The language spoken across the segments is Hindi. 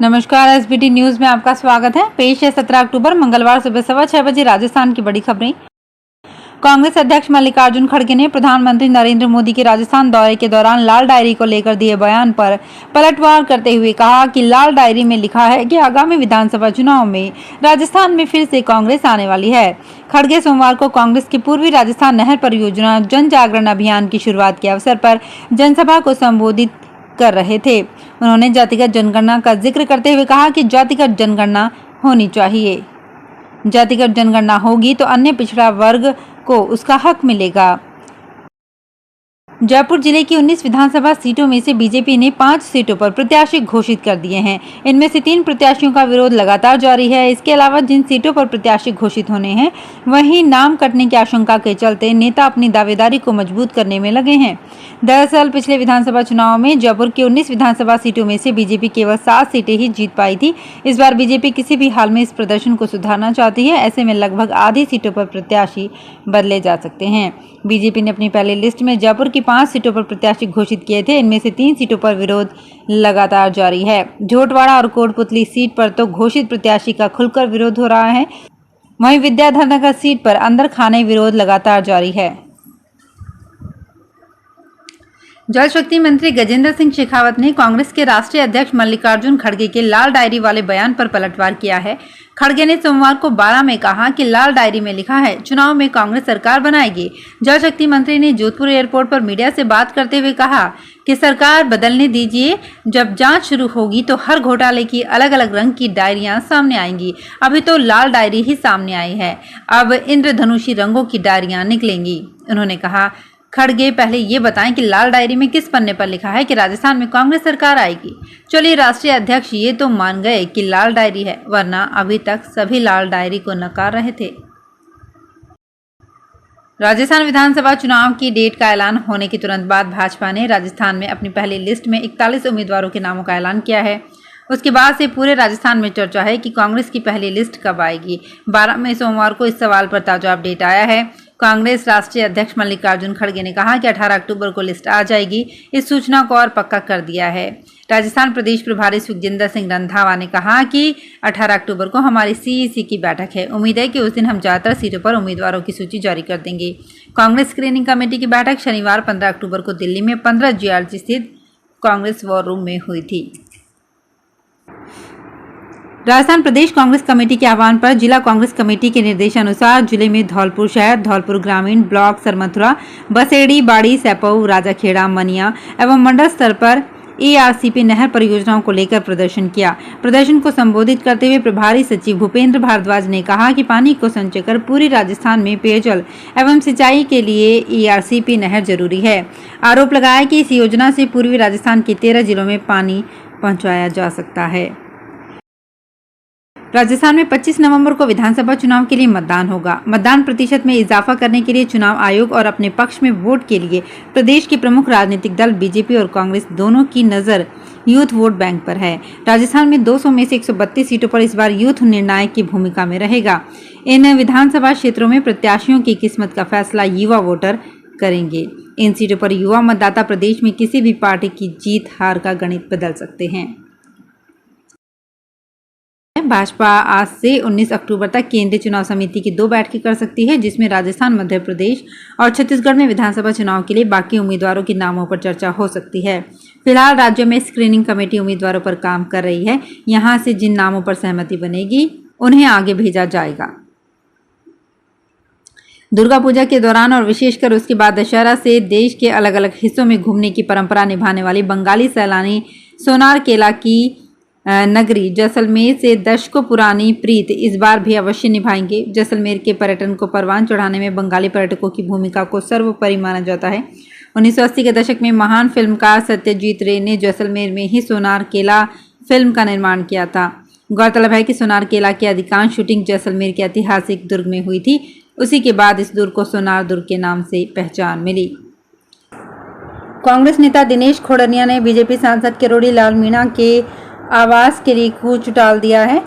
नमस्कार, एसबीटी न्यूज में आपका स्वागत है। पेश है 17 अक्टूबर मंगलवार सुबह 6:15 बजे राजस्थान की बड़ी खबरें। कांग्रेस अध्यक्ष मल्लिकार्जुन खड़गे ने प्रधानमंत्री नरेंद्र मोदी के राजस्थान दौरे के दौरान लाल डायरी को लेकर दिए बयान पर पलटवार करते हुए कहा कि लाल डायरी में लिखा है कि आगामी विधानसभा चुनाव में राजस्थान में फिर से कांग्रेस आने वाली है। खड़गे सोमवार को कांग्रेस की पूर्वी राजस्थान नहर परियोजना जन जागरण अभियान की शुरुआत के अवसर पर जनसभा को संबोधित कर रहे थे। उन्होंने जातिगत जनगणना का जिक्र करते हुए कहा कि जातिगत जनगणना होनी चाहिए। जातिगत जनगणना होगी तो अन्य पिछड़ा वर्ग को उसका हक मिलेगा। जयपुर जिले की 19 विधानसभा सीटों में से बीजेपी ने 5 सीटों पर प्रत्याशी घोषित कर दिए हैं। इनमें से 3 प्रत्याशियों का विरोध लगातार जारी है। इसके अलावा जिन सीटों पर प्रत्याशी घोषित होने हैं वहीं नाम कटने की आशंका के चलते नेता अपनी दावेदारी को मजबूत करने में लगे हैं। दरअसल पिछले विधानसभा चुनाव में जयपुर की 19 विधानसभा सीटों में से बीजेपी केवल 7 सीटें ही जीत पाई थी। इस बार बीजेपी किसी भी हाल में इस प्रदर्शन को सुधारना चाहती है। ऐसे में लगभग आधी सीटों पर प्रत्याशी बदले जा सकते हैं। बीजेपी ने अपनी पहली लिस्ट में जयपुर की 5 सीटों पर प्रत्याशी घोषित किए थे। इनमें से 3 सीटों पर विरोध लगातार जारी है। झोटवाड़ा और कोटपुतली सीट पर तो घोषित प्रत्याशी का खुलकर विरोध हो रहा है। वहीं विद्याधर सीट पर अंदर खाने विरोध लगातार जारी है। जल शक्ति मंत्री गजेंद्र सिंह शेखावत ने कांग्रेस के राष्ट्रीय अध्यक्ष मल्लिकार्जुन खड़गे के लाल डायरी वाले बयान पर पलटवार किया है। खड़गे ने सोमवार को 12 में कहा कि लाल डायरी में लिखा है चुनाव में कांग्रेस सरकार बनाएगी। जल शक्ति मंत्री ने जोधपुर एयरपोर्ट पर मीडिया से बात करते हुए कहा कि सरकार बदलने दीजिए, जब जांच शुरू होगी तो हर घोटाले की अलग अलग रंग की डायरियां सामने आएंगी। अभी तो लाल डायरी ही सामने आई है, अब इंद्रधनुषी रंगों की डायरियां निकलेंगी। उन्होंने कहा, खड़गे पहले ये बताएं कि लाल डायरी में किस पन्ने पर लिखा है कि राजस्थान में कांग्रेस सरकार आएगी। चलिए, राष्ट्रीय अध्यक्ष ये तो मान गए कि लाल डायरी है, वरना अभी तक सभी लाल डायरी को नकार रहे थे। राजस्थान विधानसभा चुनाव की डेट का ऐलान होने के तुरंत बाद भाजपा ने राजस्थान में अपनी पहली लिस्ट में 41 उम्मीदवारों के नामों का ऐलान किया है। उसके बाद से पूरे राजस्थान में चर्चा है कि कांग्रेस की पहली लिस्ट कब आएगी। 12 मई सोमवार को इस सवाल पर ताजा अपडेट आया है। कांग्रेस राष्ट्रीय अध्यक्ष मल्लिकार्जुन खड़गे ने कहा कि 18 अक्टूबर को लिस्ट आ जाएगी। इस सूचना को और पक्का कर दिया है। राजस्थान प्रदेश प्रभारी सुखजिंदर सिंह रंधावा ने कहा कि 18 अक्टूबर को हमारी सीईसी की बैठक है। उम्मीद है कि उस दिन हम ज्यादातर सीटों पर उम्मीदवारों की सूची जारी कर देंगे। कांग्रेस स्क्रीनिंग कमेटी की बैठक शनिवार 15 अक्टूबर को दिल्ली में 15 GRG स्थित कांग्रेस वॉर रूम में हुई थी। राजस्थान प्रदेश कांग्रेस कमेटी के आह्वान पर जिला कांग्रेस कमेटी के निर्देशानुसार जिले में धौलपुर शहर, धौलपुर ग्रामीण, ब्लॉक सरमथुरा, बसेड़ी, बाड़ी, सैपऊ, राजाखेड़ा, मनिया एवं मंडल स्तर पर ARCP नहर परियोजनाओं को लेकर प्रदर्शन किया। प्रदर्शन को संबोधित करते हुए प्रभारी सचिव भूपेंद्र भारद्वाज ने कहा कि पानी को संचय कर पूरी राजस्थान में पेयजल एवं सिंचाई के लिए ARCP नहर जरूरी है। आरोप लगाया कि इस योजना से पूर्वी राजस्थान के 13 जिलों में पानी पहुंचाया जा सकता है। राजस्थान में 25 नवंबर को विधानसभा चुनाव के लिए मतदान होगा। मतदान प्रतिशत में इजाफा करने के लिए चुनाव आयोग और अपने पक्ष में वोट के लिए प्रदेश के प्रमुख राजनीतिक दल बीजेपी और कांग्रेस दोनों की नजर यूथ वोट बैंक पर है। राजस्थान में 200 में से 132 सीटों पर इस बार यूथ निर्णायक की भूमिका में रहेगा। इन विधानसभा क्षेत्रों में प्रत्याशियों की किस्मत का फैसला युवा वोटर करेंगे। इन सीटों पर युवा मतदाता प्रदेश में किसी भी पार्टी की जीत हार का गणित बदल सकते हैं। भाजपा आज से 19 अक्टूबर तक केंद्रीय चुनाव समिति की 2 बैठकें कर सकती है, जिसमें राजस्थान, मध्य प्रदेश और छत्तीसगढ़ में विधानसभा चुनाव के लिए बाकी उम्मीदवारों के नामों पर चर्चा हो सकती है। फिलहाल राज्यों में स्क्रीनिंग कमेटी उम्मीदवारों पर काम कर रही है। यहां से जिन नामों पर सहमति बनेगी उन्हें आगे भेजा जाएगा। दुर्गा पूजा के दौरान और विशेषकर उसके बाद दशहरा से देश के अलग अलग हिस्सों में घूमने की परंपरा निभाने वाली बंगाली सैलानी सोनार केला की नगरी जैसलमेर से दशकों पुरानी प्रीत इस बार भी अवश्य निभाएंगे। जैसलमेर के पर्यटन को परवान चढ़ाने में बंगाली पर्यटकों की भूमिका को सर्वोपरि माना जाता है। 1980 के दशक में महान फिल्मकार सत्यजीत रे ने जैसलमेर में ही सोनार केला फिल्म का निर्माण किया था। गौरतलब है कि सोनार केला की अधिकांश शूटिंग जैसलमेर के ऐतिहासिक दुर्ग में हुई थी। उसी के बाद इस दुर्ग को सोनार दुर्ग के नाम से पहचान मिली। कांग्रेस नेता दिनेश खोड़निया ने बीजेपी सांसद किरोड़ी लाल मीणा के आवास के लिए कूच टाल दिया है।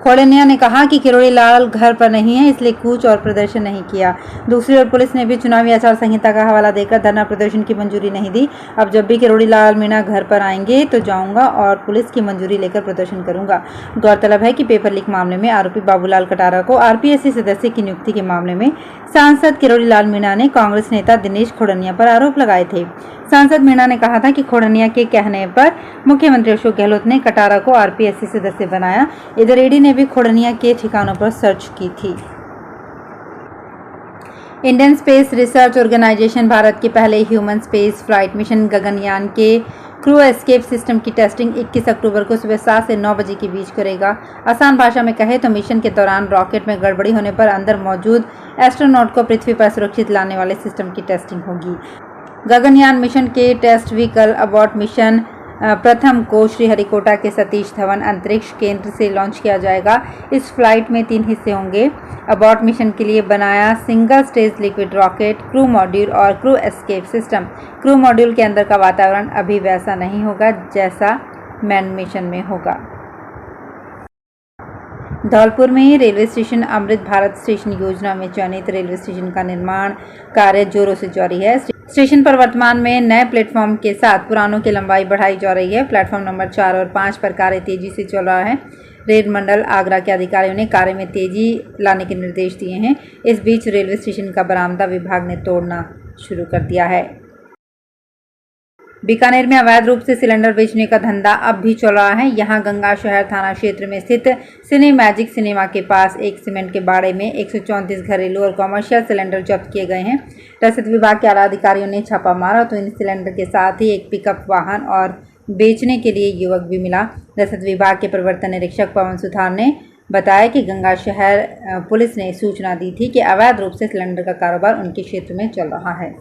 खोड़निया ने कहा कि किरोड़ी लाल घर पर नहीं है, इसलिए कूच और प्रदर्शन नहीं किया। दूसरी ओर पुलिस ने भी चुनावी आचार संहिता का हवाला देकर धरना प्रदर्शन की मंजूरी नहीं दी। अब जब भी किरोड़ी लाल मीणा घर पर आएंगे तो जाऊंगा और पुलिस की मंजूरी लेकर प्रदर्शन करूंगा। गौरतलब है कि पेपर लीक मामले में आरोपी बाबूलाल कटारा को आरपीएससी सदस्य की नियुक्ति के मामले में सांसद किरोड़ी लाल मीणा ने कांग्रेस नेता दिनेश खोड़निया पर आरोप लगाए थे। सांसद मीणा ने कहा था कि खोड़निया के कहने पर मुख्यमंत्री अशोक गहलोत ने कटारा को आरपीएससी सदस्य बनाया। इधर ईडी ने भी खोड़निया के ठिकानों पर सर्च की थी। Indian space research organisation Bharat के पहले human space flight mission Gaganyaan के क्रू एस्केप सिस्टम की टेस्टिंग 21 अक्टूबर को सुबह 7 से 9 बजे के बीच करेगा। आसान भाषा में कहे तो मिशन के दौरान रॉकेट में गड़बड़ी होने पर अंदर मौजूद एस्ट्रोनॉट को पृथ्वी पर सुरक्षित लाने वाले सिस्टम की टेस्टिंग होगी। गगनयान मिशन के टेस्ट व्हीकल अबॉट मिशन प्रथम को श्रीहरिकोटा के सतीश धवन अंतरिक्ष केंद्र से लॉन्च किया जाएगा। इस फ्लाइट में 3 हिस्से होंगे। अबॉट मिशन के लिए बनाया single stage liquid rocket, crew module और crew escape system. Crew module के अंदर का वातावरण अभी वैसा नहीं होगा जैसा मैन मिशन में होगा। धौलपुर में railway station Amrit Bharat station योजना में चयनित रेलवे स्टेशन का निर्माण कार्य जोरों से जारी है। स्टेशन पर वर्तमान में नए प्लेटफॉर्म के साथ पुरानों की लंबाई बढ़ाई जा रही है। प्लेटफॉर्म नंबर 4 और 5 पर कार्य तेजी से चल रहा है। रेल मंडल आगरा के अधिकारियों ने कार्य में तेजी लाने के निर्देश दिए हैं। इस बीच रेलवे स्टेशन का बरामदा विभाग ने तोड़ना शुरू कर दिया है। बीकानेर में अवैध रूप से सिलेंडर बेचने का धंधा अब भी चल रहा है। यहां गंगा शहर थाना क्षेत्र में स्थित सिने मैजिक सिनेमा के पास एक सीमेंट के बाड़े में 134 घरेलू और कॉमर्शियल सिलेंडर जब्त किए गए हैं। रसद विभाग के आला अधिकारियों ने छापा मारा तो इन सिलेंडर के साथ ही एक पिकअप वाहन और बेचने के लिए युवक भी मिला। रसद विभाग के प्रवर्तन निरीक्षक पवन सुथार ने बताया कि गंगा शहर पुलिस ने सूचना दी थी कि अवैध रूप से सिलेंडर का कारोबार उनके क्षेत्र में चल रहा है।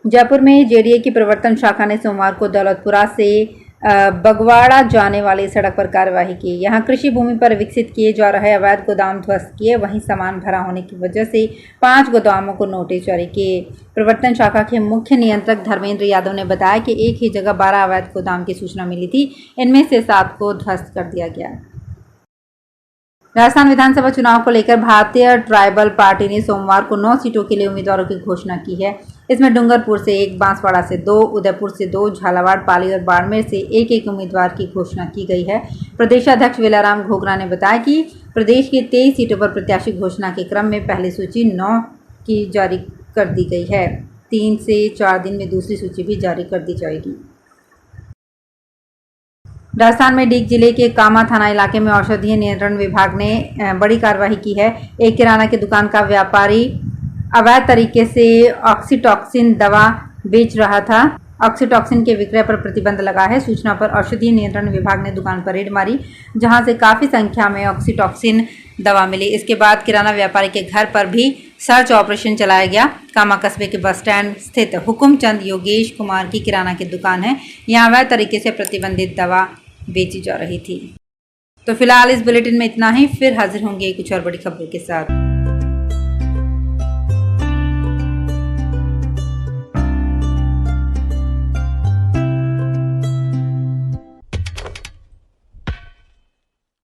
जयपुर में जेडीए की प्रवर्तन शाखा ने सोमवार को दौलतपुरा से बगवाड़ा जाने वाली सड़क पर कार्यवाही की। यहां कृषि भूमि पर विकसित किए जा रहे अवैध गोदाम ध्वस्त किए। वहीं सामान भरा होने की वजह से 5 गोदामों को नोटिस जारी किए। प्रवर्तन शाखा के मुख्य नियंत्रक धर्मेंद्र यादव ने बताया कि एक ही जगह 12 अवैध गोदाम की सूचना मिली थी। इनमें से 7 को ध्वस्त कर दिया गया। राजस्थान विधानसभा चुनाव को लेकर भारतीय ट्राइबल पार्टी ने सोमवार को 9 सीटों के लिए उम्मीदवारों की घोषणा की है। इसमें डूंगरपुर से 1, बांसवाड़ा से 2, उदयपुर से 2, झालावाड़, पाली और बाड़मेर से एक उम्मीदवार की घोषणा की गई है। प्रदेशाध्यक्ष वेलाराम घोगरा ने बताया कि प्रदेश की 23 सीटों पर प्रत्याशी घोषणा के क्रम में पहली सूची 9 की जारी कर दी गई है। 3 से 4 दिन में दूसरी सूची भी जारी कर दी जाएगी। राजस्थान में डीग जिले के कामा थाना इलाके में औषधीय नियंत्रण विभाग ने बड़ी कार्रवाई की है। एक किराना की दुकान का व्यापारी अवैध तरीके से ऑक्सीटॉक्सिन दवा बेच रहा था। ऑक्सीटॉक्सिन के विक्रय पर प्रतिबंध लगा है। सूचना पर औषधीय नियंत्रण विभाग ने दुकान पर रेड मारी, जहां से काफी संख्या में ऑक्सीटॉक्सिन दवा मिली। इसके बाद किराना व्यापारी के घर पर भी सर्च ऑपरेशन चलाया गया। कामा कस्बे के बस स्टैंड स्थित हुकुमचंद योगेश कुमार की किराना की दुकान है। यहाँ अवैध तरीके से प्रतिबंधित दवा बेची जा रही थी। तो फिलहाल इस बुलेटिन में इतना ही। फिर हाजिर होंगे कुछ और बड़ी खबरों के साथ।